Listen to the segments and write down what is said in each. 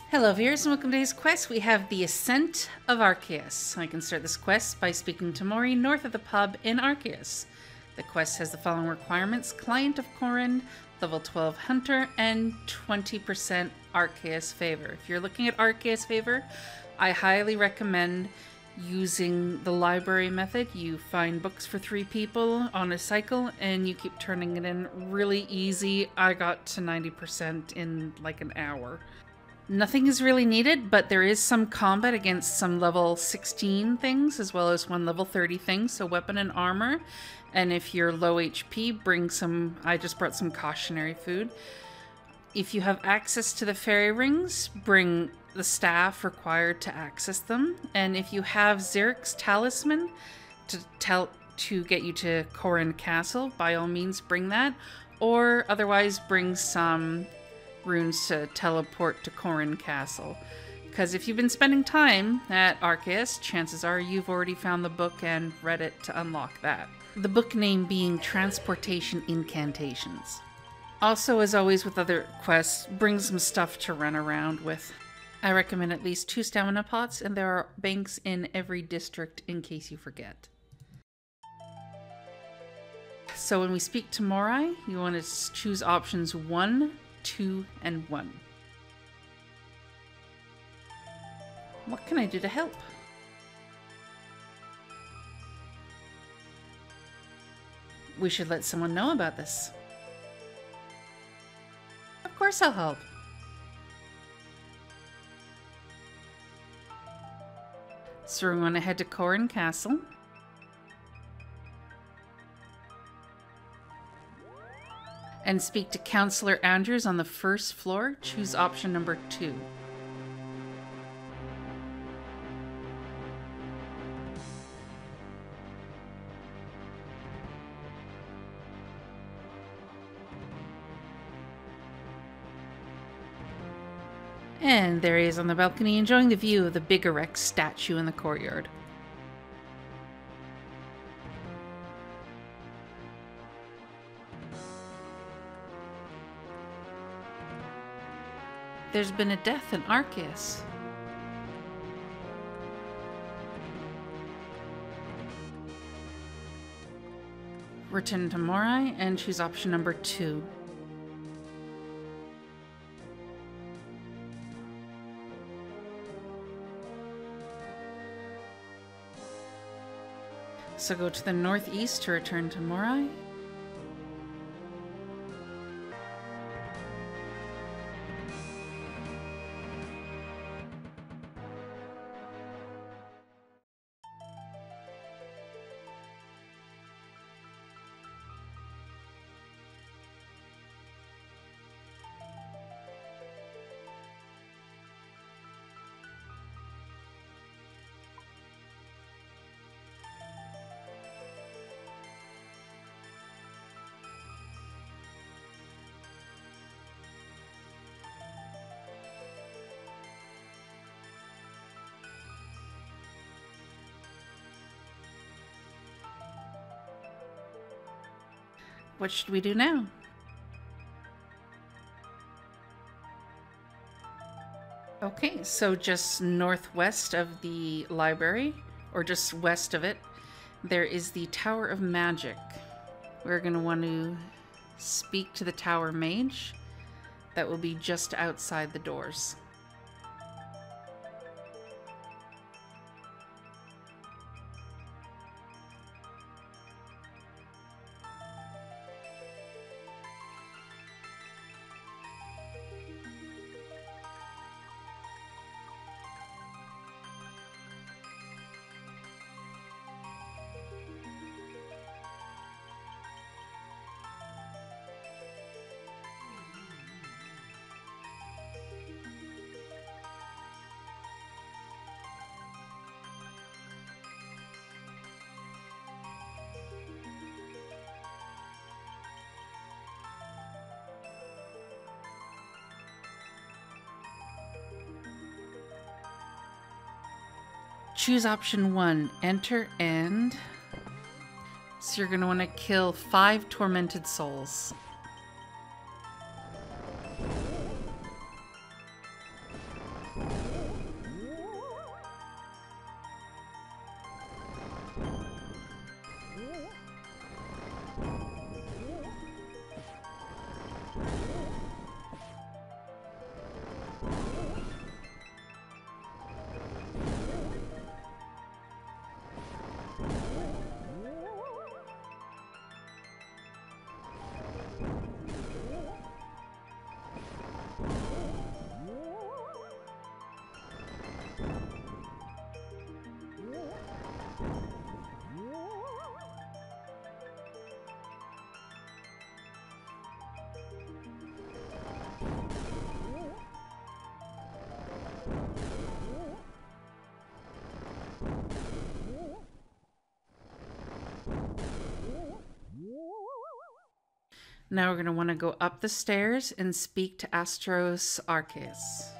Hello viewers and welcome to today's quest. We have the Ascent of Arceuus. I can start this quest by speaking to Mori north of the pub in Arceuus. The quest has the following requirements: Client of Kourend, level 12 Hunter, and 20% Arceuus Favor. If you're looking at Arceuus Favor, I highly recommend using the library method. You find books for 3 people on a cycle and you keep turning it in. Really easy. I got to 90% in like an hour. Nothing is really needed, but there is some combat against some level 16 things, as well as one level 30 thing, so weapon and armor. And if you're low HP, bring some, I just brought some cautionary food. If you have access to the fairy rings, bring the staff required to access them. And if you have Xeric's Talisman to get you to Kourend Castle, by all means bring that. Or otherwise bring some runes to teleport to Kourend Castle, because if you've been spending time at Arceuus, chances are you've already found the book and read it to unlock that. The book name being Transportation Incantations. Also, as always with other quests, bring some stuff to run around with. I recommend at least 2 stamina pots, and there are banks in every district in case you forget. So when we speak to Mori, you want to choose options 1, 2, and 1. What can I do to help? We should let someone know about this. Of course I'll help. So we want to head to Kourend Castle. And speak to Counselor Andrews on the 1st floor. Choose option number 2. And there he is on the balcony, enjoying the view of the big erect statue in the courtyard. There's been a death in Arceuus. Return to Mori and choose option number 2. So go to the northeast to return to Mori. What should we do now? Okay, so just northwest of the library, or just west of it, there is the Tower of Magic. We're going to want to speak to the Tower Mage. That will be just outside the doors. Choose option 1, enter, and so you're going to want to kill 5 tormented souls. Now we're going to want to go up the stairs and speak to Arceuus Arceuus.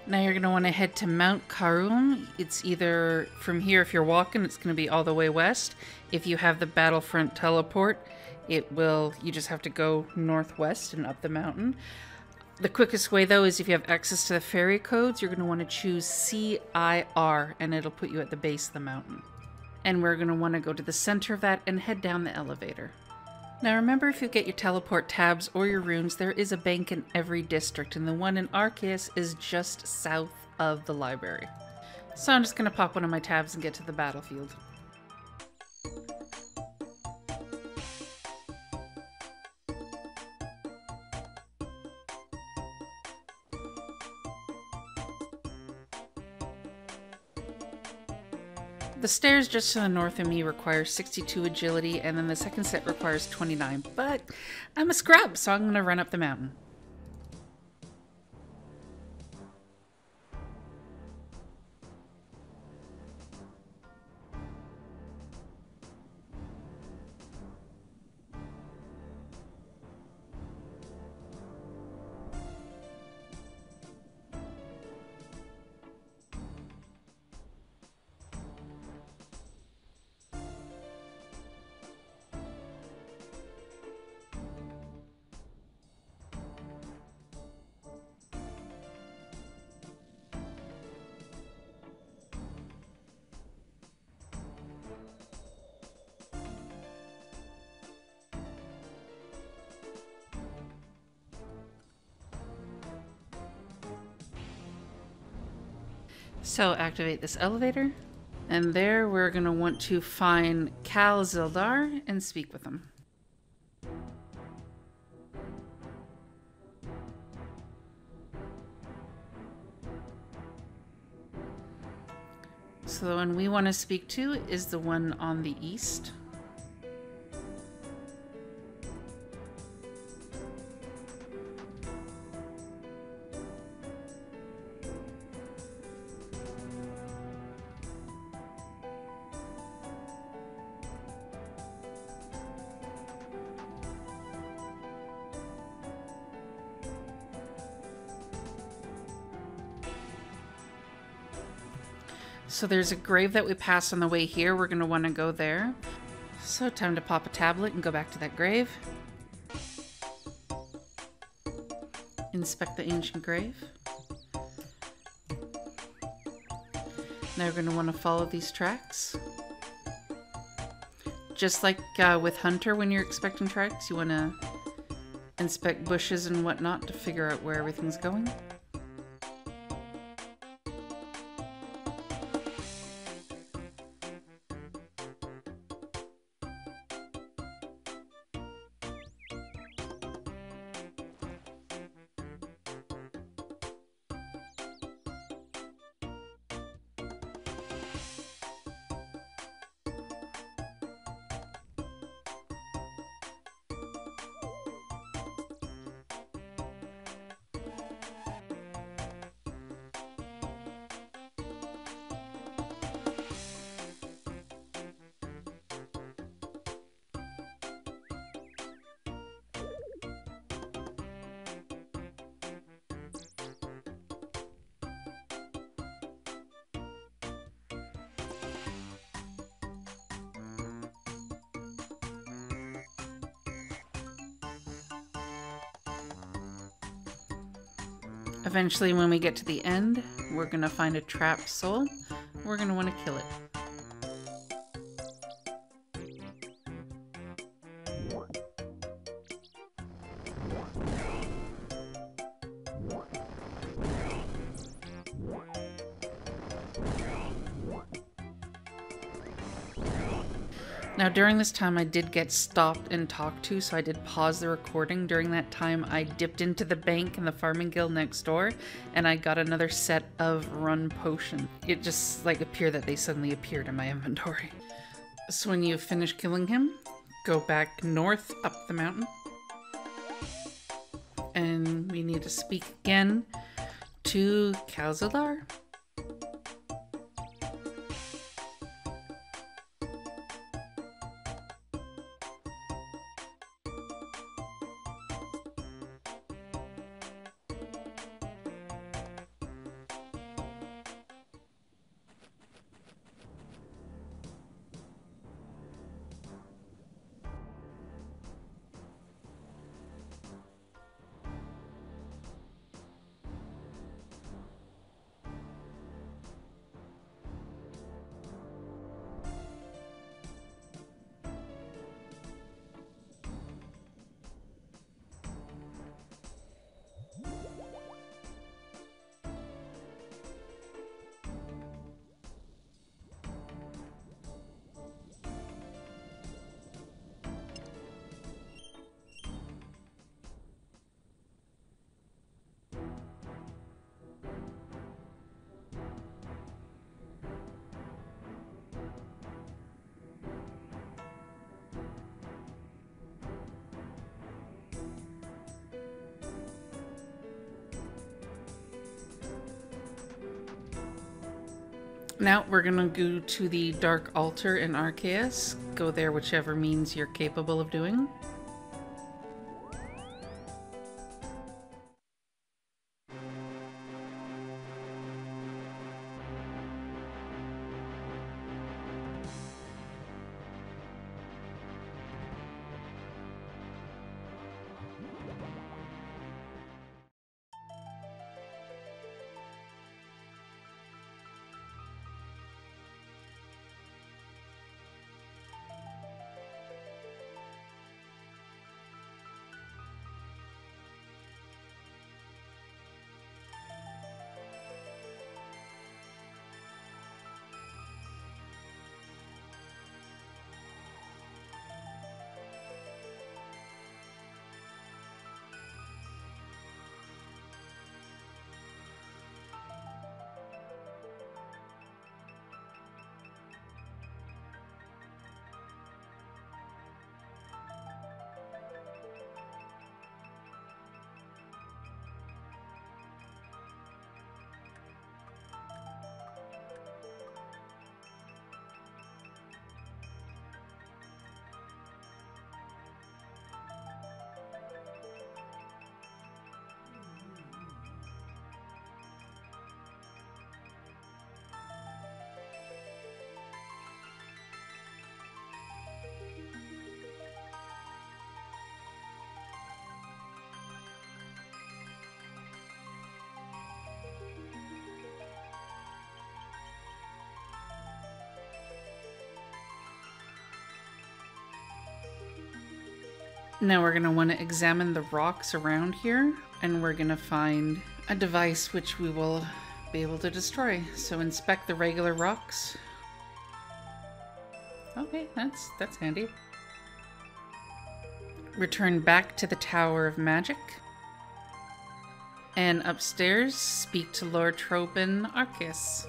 Now you're going to want to head to Mount Kourend. It's either from here, if you're walking, it's going to be all the way west. If you have the Battlefront Teleport, you just have to go northwest and up the mountain. The quickest way, though, is if you have access to the ferry codes, you're going to want to choose CIR, and it'll put you at the base of the mountain. And we're going to want to go to the center of that and head down the elevator. Now remember, if you get your teleport tabs or your runes, there is a bank in every district, and the one in Arceuus is just south of the library. So I'm just going to pop one of my tabs and get to the battlefield. The stairs just to the north of me require 62 agility, and then the second set requires 29, but I'm a scrub, so I'm going to run up the mountain. So activate this elevator, and there we're going to want to find Cal Zildar and speak with him. So the one we want to speak to is the one on the east. So there's a grave that we passed on the way here. We're going to want to go there. So time to pop a tablet and go back to that grave. Inspect the ancient grave. Now we're going to want to follow these tracks. Just like with Hunter, when you're expecting tracks, you want to inspect bushes and whatnot to figure out where everything's going. Eventually, when we get to the end, we're going to find a trapped soul. We're going to want to kill it. Now, during this time, I did get stopped and talked to, so I did pause the recording. During that time, I dipped into the bank in the farming guild next door, and I got another set of run potion. It just, like, appeared that they suddenly appeared in my inventory. So when you finish killing him, go back north up the mountain. And we need to speak again to Calzadar. Now we're gonna go to the Dark Altar in Arceuus. Go there whichever means you're capable of doing. Now we're going to want to examine the rocks around here, and we're going to find a device which we will be able to destroy. So inspect the regular rocks. Okay, that's handy. Return back to the Tower of Magic. And upstairs, speak to Lord Dramen Arceuus.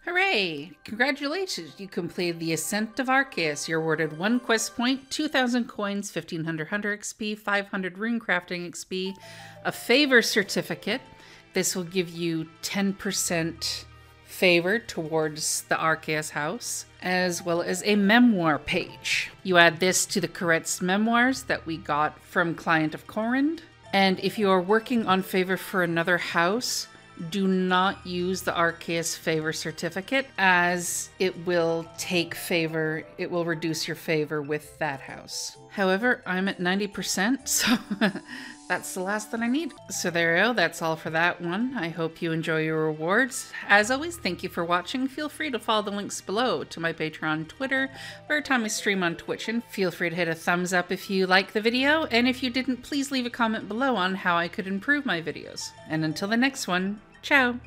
Hooray! Congratulations! You completed the Ascent of Arceuus. You're awarded 1 quest point, 2,000 coins, 1,500 hunter XP, 500 rune crafting XP, a favor certificate. This will give you 10% favor towards the Arceuus house, as well as a memoir page. You add this to the Kourend's memoirs that we got from Client of Kourend. And if you are working on favor for another house, do not use the Arceuus Favor certificate, as it will take favor. It will reduce your favor with that house. However, I'm at 90%, so that's the last that I need. So there you go. That's all for that one. I hope you enjoy your rewards. As always, thank you for watching. Feel free to follow the links below to my Patreon, Twitter, or every time I stream on Twitch. And feel free to hit a thumbs up if you like the video. And if you didn't, please leave a comment below on how I could improve my videos. And until the next one, ciao!